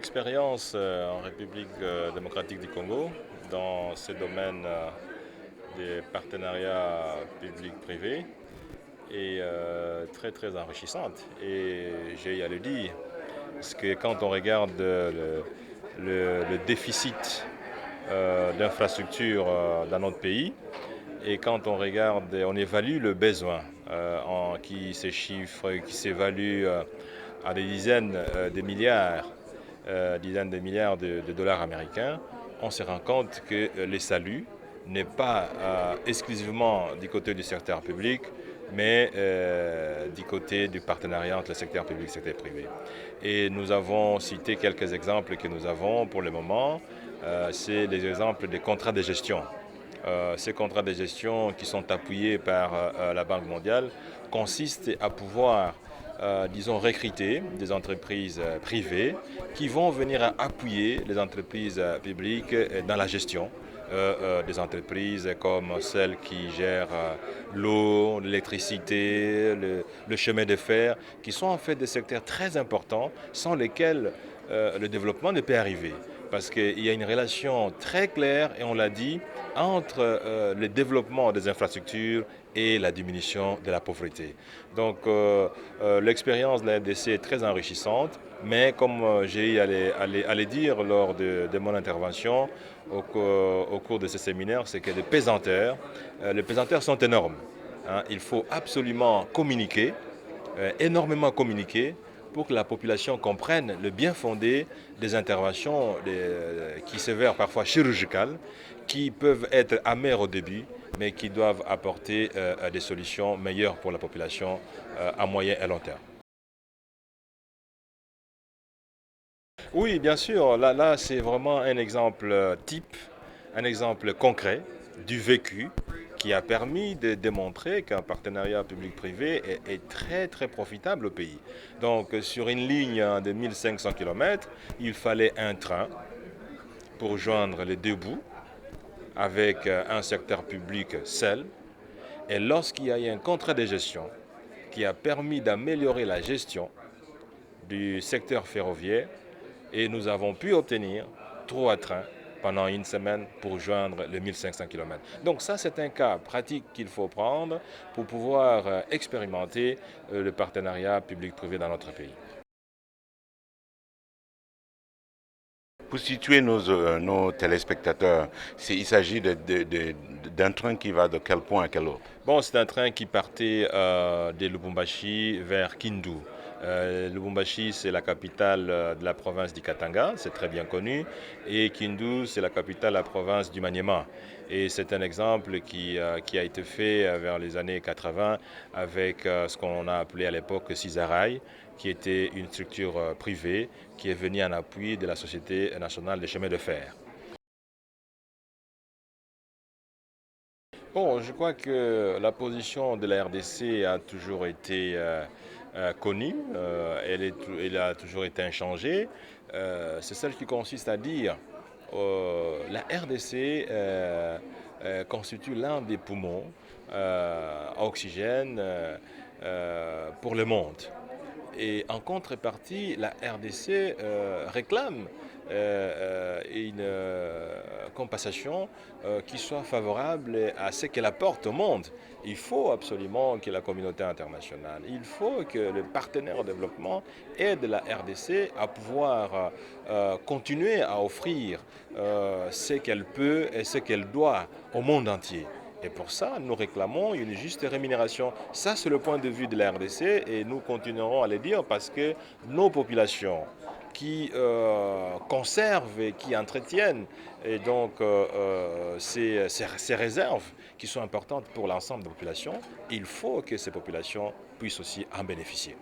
expérience en République démocratique du Congo dans ce domaine des partenariats publics-privés est très enrichissante. Et j'ai à le dire, parce que quand on regarde le déficit d'infrastructures dans notre pays, et quand on regarde, on évalue le besoin qui se chiffre, qui s'évalue à des dizaines de milliards de dollars américains, on se rend compte que les saluts n'est pas exclusivement du côté du secteur public, mais du côté du partenariat entre le secteur public et le secteur privé. Et nous avons cité quelques exemples que nous avons pour le moment. C'est les exemples des contrats de gestion. Ces contrats de gestion qui sont appuyés par la Banque mondiale consistent à pouvoir, disons, recruter des entreprises privées qui vont venir appuyer les entreprises publiques dans la gestion. Des entreprises comme celles qui gèrent l'eau, l'électricité, le chemin de fer, qui sont en fait des secteurs très importants sans lesquels le développement ne peut arriver. Parce qu'il y a une relation très claire, et on l'a dit, entre le développement des infrastructures et la diminution de la pauvreté. Donc l'expérience de la RDC est très enrichissante, mais comme j'ai eu à le dire lors de mon intervention au cours de ce séminaire, c'est que les pesanteurs sont énormes. Il faut absolument communiquer, énormément communiquer, pour que la population comprenne le bien fondé des interventions qui s'avèrent parfois chirurgicales, qui peuvent être amères au début, mais qui doivent apporter des solutions meilleures pour la population à moyen et long terme. Oui, bien sûr, là c'est vraiment un exemple type, un exemple concret du vécu qui a permis de démontrer qu'un partenariat public-privé est très profitable au pays. Donc sur une ligne de 1500 km, il fallait un train pour joindre les deux bouts avec un secteur public seul. Et lorsqu'il y a eu un contrat de gestion qui a permis d'améliorer la gestion du secteur ferroviaire, et nous avons pu obtenir 3 trains pendant une semaine pour joindre les 1500 km. Donc ça, c'est un cas pratique qu'il faut prendre pour pouvoir expérimenter le partenariat public-privé dans notre pays. Pour situer nos téléspectateurs, il s'agit d'un train qui va de quel point à quel autre? Bon, c'est un train qui partait de Lubumbashi vers Kindu. Lubumbashi, c'est la capitale de la province du Katanga, c'est très bien connu, et Kindu, c'est la capitale de la province du Maniema. Et c'est un exemple qui a été fait vers les années 80 avec ce qu'on a appelé à l'époque Cisaray, qui était une structure privée qui est venue en appui de la Société nationale des chemins de fer. Bon, je crois que la position de la RDC a toujours été connue, elle a toujours été inchangée. C'est celle qui consiste à dire la RDC constitue l'un des poumons à oxygène pour le monde. Et en contrepartie, la RDC réclame une compensation qui soit favorable à ce qu'elle apporte au monde. Il faut absolument que la communauté internationale, il faut que les partenaires au développement aident la RDC à pouvoir continuer à offrir ce qu'elle peut et ce qu'elle doit au monde entier. Et pour ça, nous réclamons une juste rémunération. Ça, c'est le point de vue de la RDC et nous continuerons à le dire parce que nos populations qui conservent et qui entretiennent et donc ces réserves qui sont importantes pour l'ensemble des populations, il faut que ces populations puissent aussi en bénéficier.